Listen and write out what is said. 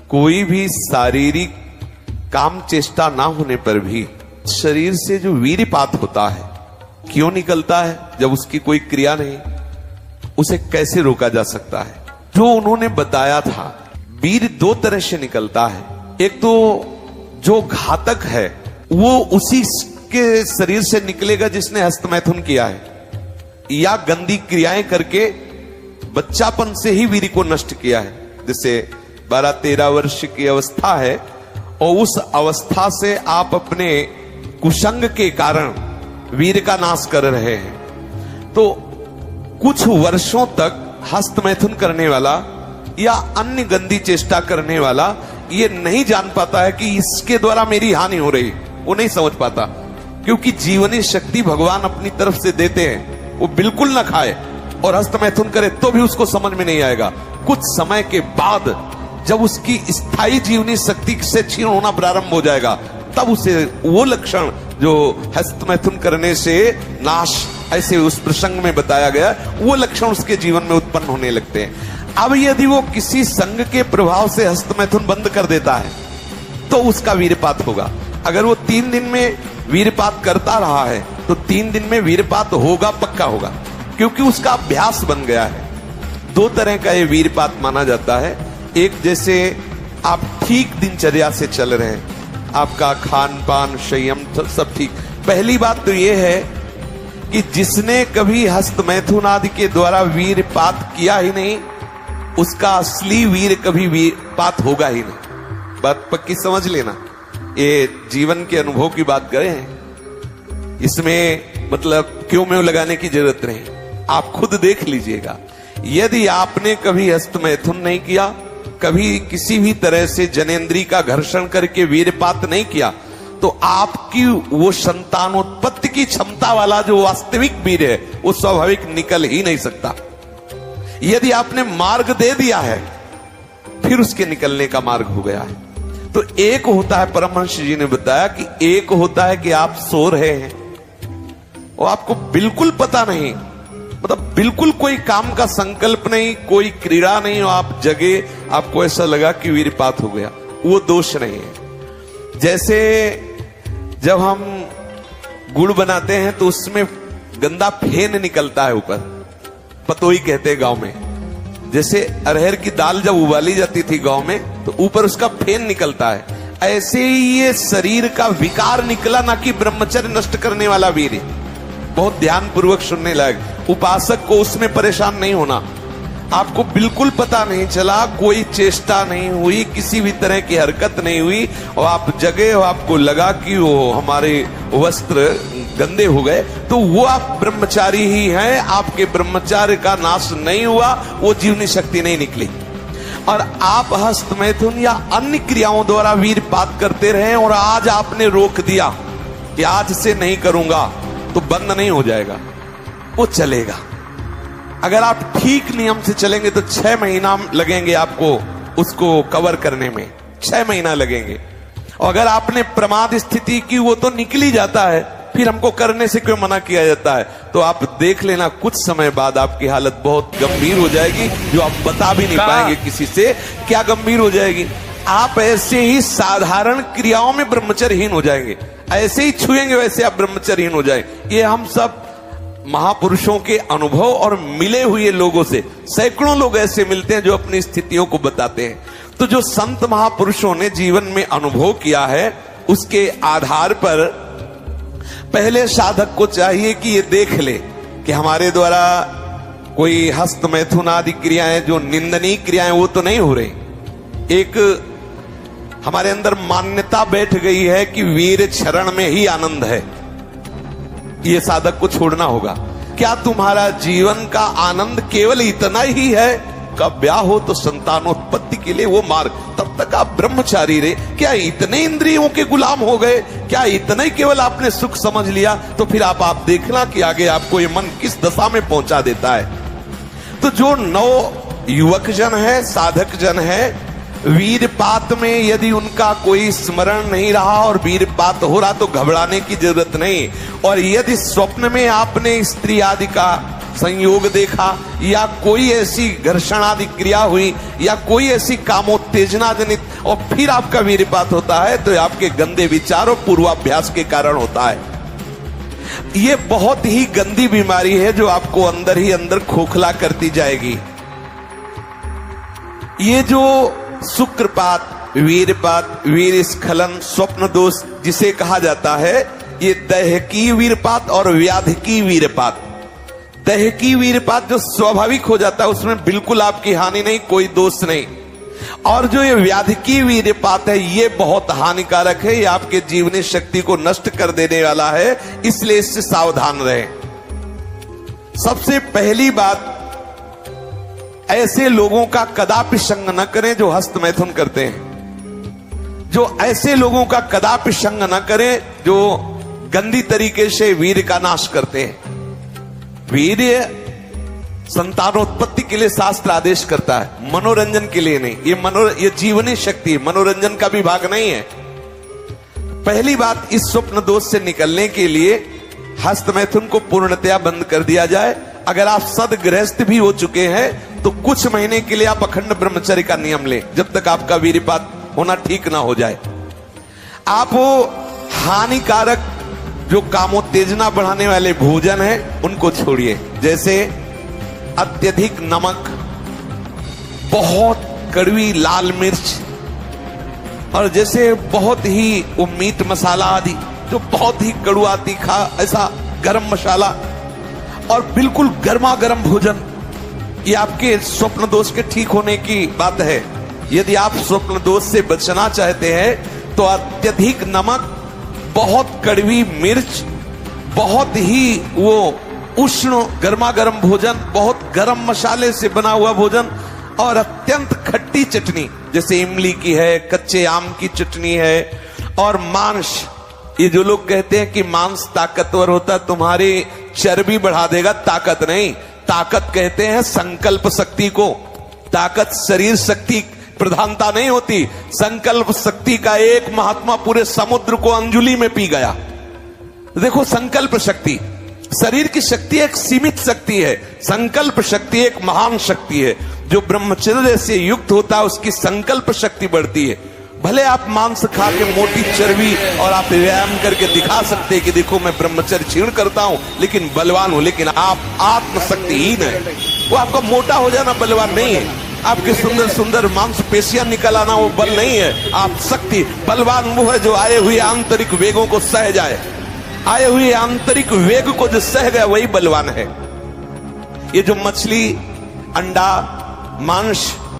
कोई भी शारीरिक काम चेष्टा ना होने पर भी शरीर से जो वीर्यपात होता है क्यों निकलता है? जब उसकी कोई क्रिया नहीं, उसे कैसे रोका जा सकता है? जो उन्होंने बताया था, वीर्य दो तरह से निकलता है। एक तो जो घातक है वो उसी के शरीर से निकलेगा जिसने हस्तमैथुन किया है या गंदी क्रियाएं करके बच्चापन से ही वीर्य को नष्ट किया है। जैसे 12-13 वर्ष की अवस्था है और उस अवस्था से आप अपने कुसंग के कारण वीर्य का नाश कर रहे हैं, तो कुछ वर्षों तक हस्तमैथुन करने वाला या अन्य गंदी चेष्टा करने वाला ये नहीं जान पाता है कि इसके द्वारा मेरी हानि हो रही, वो नहीं समझ पाता, क्योंकि जीवनी शक्ति भगवान अपनी तरफ से देते हैं। वो बिल्कुल ना खाए और हस्तमैथुन करे तो भी उसको समझ में नहीं आएगा। कुछ समय के बाद जब उसकी स्थायी जीवनी शक्ति से क्षीण होना प्रारंभ हो जाएगा, तब उसे वो लक्षण जो हस्तमैथुन करने से नाश ऐसे उस प्रसंग में बताया गया, वो लक्षण उसके जीवन में उत्पन्न होने लगते हैं। अब यदि वो किसी संग के प्रभाव से हस्तमैथुन बंद कर देता है तो उसका वीर्यपात होगा। अगर वो 3 दिन में वीर्यपात करता रहा है तो 3 दिन में वीर्यपात होगा, पक्का होगा, क्योंकि उसका अभ्यास बन गया है। 2 तरह का ये वीर्यपात माना जाता है। एक, जैसे आप ठीक दिनचर्या से चल रहे हैं, आपका खान पान संयम सब ठीक। पहली बात तो ये है कि जिसने कभी हस्तमैथुन आदि के द्वारा वीर्यपात किया ही नहीं, उसका असली वीर कभी वीर्यपात होगा ही नहीं। बात पक्की समझ लेना, ये जीवन के अनुभव की बात करें हैं, इसमें मतलब क्यों में लगाने की जरूरत नहीं, आप खुद देख लीजिएगा। यदि आपने कभी हस्तमैथुन नहीं किया, कभी किसी भी तरह से जनेंद्री का घर्षण करके वीर्यपात नहीं किया, तो आपकी वो संतानोत्पत्ति की क्षमता वाला जो वास्तविक वीर है वो स्वाभाविक निकल ही नहीं सकता। यदि आपने मार्ग दे दिया है, फिर उसके निकलने का मार्ग हो गया है। तो एक होता है, परमहंस जी ने बताया कि एक होता है कि आप सो रहे हैं और आपको बिल्कुल पता नहीं, मतलब बिल्कुल कोई काम का संकल्प नहीं, कोई क्रीड़ा नहीं, और आप जगे, आपको ऐसा लगा कि वीर्यपात हो गया, वो दोष नहीं है। जैसे जब हम गुड़ बनाते हैं तो उसमें गंदा फेन निकलता है ऊपर, पतोई कहते हैं गांव में। जैसे अरहर की दाल जब उबाली जाती थी गांव में तो ऊपर उसका फेन निकलता है, ऐसे ही ये शरीर का विकार निकला, ना कि ब्रह्मचर्य नष्ट करने वाला वीर। बहुत ध्यान पूर्वक सुनने लायक। उपासक को उसमें परेशान नहीं होना। आपको बिल्कुल पता नहीं चला, कोई चेष्टा नहीं हुई, किसी भी तरह की हरकत नहीं हुई, और आप जगे और आपको लगा कि वो हमारे वस्त्र गंदे हो गए, तो वो आप ब्रह्मचारी ही हैं, आपके ब्रह्मचार्य का नाश नहीं हुआ, वो जीवनी शक्ति नहीं निकली। और आप हस्तमैथुन या अन्य क्रियाओं द्वारा वीर्यपात करते रहे और आज आपने रोक दिया कि आज से नहीं करूंगा, तो बंद नहीं हो जाएगा, वो चलेगा। अगर आप ठीक नियम से चलेंगे तो 6 महीना लगेंगे आपको उसको कवर करने में, 6 महीना लगेंगे। और अगर आपने प्रमाद स्थिति की, वो तो निकल ही जाता है, फिर हमको करने से क्यों मना किया जाता है? तो आप देख लेना, कुछ समय बाद आपकी हालत बहुत गंभीर हो जाएगी, जो आप बता भी नहीं पाएंगे किसी से। क्या गंभीर हो जाएगी? आप ऐसे ही साधारण क्रियाओं में ब्रह्मचर्यहीन हो जाएंगे, ऐसे ही छुएंगे वैसे आप ब्रह्मचर्यहीन हो जाएंगे। ये हम सब महापुरुषों के अनुभव और मिले हुए लोगों से, सैकड़ों लोग ऐसे मिलते हैं जो अपनी स्थितियों को बताते हैं। तो जो संत महापुरुषों ने जीवन में अनुभव किया है, उसके आधार पर पहले साधक को चाहिए कि ये देख ले कि हमारे द्वारा कोई हस्तमैथुन आदि क्रियाएं जो निंदनीय क्रियाएं वो तो नहीं हो रही। एक हमारे अंदर मान्यता बैठ गई है कि वीर चरण में ही आनंद है, ये साधक को छोड़ना होगा। क्या तुम्हारा जीवन का आनंद केवल इतना ही है? कब ब्याह हो तो संतानोत्पत्ति के लिए वो मार्ग, तब तक आप ब्रह्मचारी रहे। क्या इतने इंद्रियों के गुलाम हो गए? क्या इतना ही केवल आपने सुख समझ लिया? तो फिर आप देखना कि आगे आपको ये मन किस दशा में पहुंचा देता है। तो जो नव युवक जन है, साधक जन है, वीरपात में यदि उनका कोई स्मरण नहीं रहा और वीरपात हो रहा तो घबराने की जरूरत नहीं। और यदि स्वप्न में आपने स्त्री आदि का संयोग देखा, या कोई ऐसी घर्षण आदि क्रिया हुई, या कोई ऐसी कामोत्तेजना जनित, और फिर आपका वीर्यपात होता है, तो आपके गंदे विचार और पूर्वाभ्यास के कारण होता है। ये बहुत ही गंदी बीमारी है जो आपको अंदर ही अंदर खोखला करती जाएगी। ये जो शुक्रपात, वीरपात, वीर स्खलन, स्वप्न दोष जिसे कहा जाता है, ये दैहिकी वीरपात और व्याधिकी वीरपात। दैहिकी वीरपात जो स्वाभाविक हो जाता है, उसमें बिल्कुल आपकी हानि नहीं, कोई दोष नहीं। और जो ये व्याधिकी वीरपात है, ये बहुत हानिकारक है, ये आपके जीवनी शक्ति को नष्ट कर देने वाला है, इसलिए इससे सावधान रहें। सबसे पहली बात, ऐसे लोगों का कदापि संग न करें जो हस्त मैथुन करते हैं। जो ऐसे लोगों का कदापि संग न करें जो गंदी तरीके से वीर का नाश करते हैं। वीर्य संतानोत्पत्ति के लिए शास्त्र आदेश करता है, मनोरंजन के लिए नहीं। ये जीवनी शक्ति है, मनोरंजन का भी भाग नहीं है। पहली बात, इस स्वप्न दोष से निकलने के लिए हस्त मैथुन को पूर्णतया बंद कर दिया जाए। अगर आप सदगृहस्थ भी हो चुके हैं तो कुछ महीने के लिए आप अखंड ब्रह्मचर्य का नियम लें, जब तक आपका वीर्यपात होना ठीक ना हो जाए। आप वो हानिकारक जो कामोत्तेजना बढ़ाने वाले भोजन है उनको छोड़िए, जैसे अत्यधिक नमक, बहुत कड़वी लाल मिर्च, और जैसे बहुत ही वो मीट मसाला आदि जो बहुत ही कड़वा तीखा, ऐसा गरम मसाला, और बिल्कुल गर्मा गर्म भोजन। ये आपके स्वप्न दोष के ठीक होने की बात है। यदि आप स्वप्न दोष से बचना चाहते हैं तो अत्यधिक नमक, बहुत कड़वी मिर्च, बहुत ही वो उष्ण गर्मा गर्म भोजन, बहुत गर्म मसाले से बना हुआ भोजन, और अत्यंत खट्टी चटनी, जैसे इमली की है, कच्चे आम की चटनी है, और मांस। ये जो लोग कहते हैं कि मांस ताकतवर होता है, तुम्हारी चर्बी बढ़ा देगा, ताकत नहीं। ताकत कहते हैं संकल्प शक्ति को। ताकत शरीर शक्ति प्रधानता नहीं होती। संकल्प शक्ति का एक महात्मा पूरे समुद्र को अंजुलि में पी गया। देखो, संकल्प शक्ति, शरीर की शक्ति एक सीमित शक्ति है, संकल्प शक्ति एक महान शक्ति है। जो ब्रह्मचर्य से युक्त होता है उसकी संकल्प शक्ति बढ़ती है। भले आप मांस खा के मोटी चर्बी और आप व्यायाम करके दिखा सकते हैं कि देखो मैं ब्रह्मचर्य क्षीण करता हूं लेकिन बलवान हूं, लेकिन आप आत्मशक्तिहीन है। वो आपका मोटा हो जाना बलवान नहीं है, आपके सुंदर सुंदर मांस पेशियां निकल आना वो बल नहीं है। आप शक्ति, बलवान वो है जो आए हुए आंतरिक वेगों को सह जाए। आए हुए आंतरिक वेग को जो सह गया वही बलवान है। ये जो मछली, अंडा, मांस